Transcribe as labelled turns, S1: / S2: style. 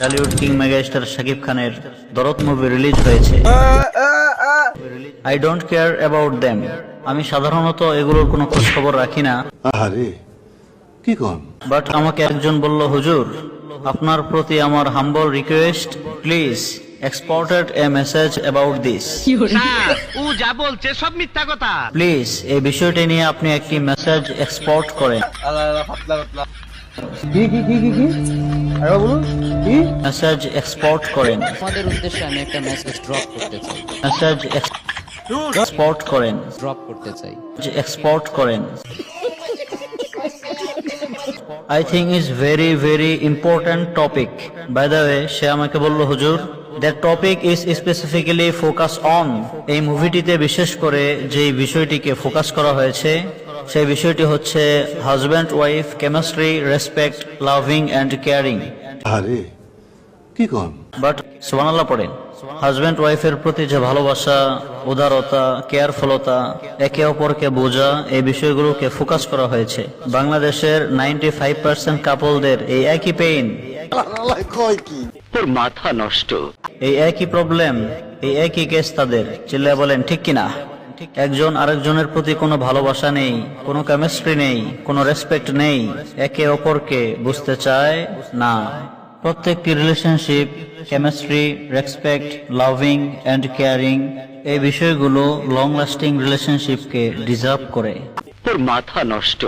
S1: Dhallywood king megastar Shakib খানের দরদ movie release হয়েছে। I don't care about them. আমি সাধারণত এগুলোর কোনো খোঁজ খবর রাখি না।
S2: আরে কি কোন?
S1: বাট আমাকে একজন বলল, হুজুর, আপনার প্রতি আমার humble request, please exported a message about this.
S3: Sir ও যা বলছে সব মিথ্যা কথা।
S1: প্লিজ এই বিষয়টি নিয়ে আপনি একটি মেসেজ এক্সপোর্ট করেন। মেসেজ এক্সপোর্ট করেন।
S4: আমাদের উদ্দেশ্যে আমি একটা মেসেজ ড্রপ করতে চাই।
S1: মেসেজ এক্সপোর্ট করেন।
S4: ড্রপ করতে চাই।
S1: এক্সপোর্ট করেন। I think is very very important topic. By the way, সে আমাকে বলল, হুজুর, that topic is specifically focus on. এই মুভিটিতে বিশেষ করে যে বিষয়টিকে ফোকাস করা হয়েছে সেই বিষয়টি হচ্ছে husband wife chemistry, respect, loving and caring.
S2: আরে কি কোন?
S1: বাট সুবহানাল্লাহ পড়েন। হাজব্যান্ড ওয়াইফের প্রতি যে ভালোবাসা, উদারতা, কেয়ারফুলতা, একে অপরকে বোঝা, এই বিষয়গুলোকে ফোকাস করা হয়েছে। বাংলাদেশের 95% কাপলদের এই একই পেইন,
S3: তোর মাথা নষ্ট।
S1: এই একই প্রবলেম, এই একই কেস তাদের। চিল্লায় বলেন ঠিক কিনা? একজন আরেকজনের প্রতি কোনো ভালোবাসা নেই, কোনো কেমিস্ট্রি নেই, কোনো রেসপেক্ট নেই, একে অপরকে বুঝতে চায় না। প্রত্যেকটি relationship chemistry, respect, loving and caring, এই বিষয়গুলো লং লাস্টিং রিলেশনশিপকে ডিজার্ভ করে।
S3: তোর মাথা নষ্ট।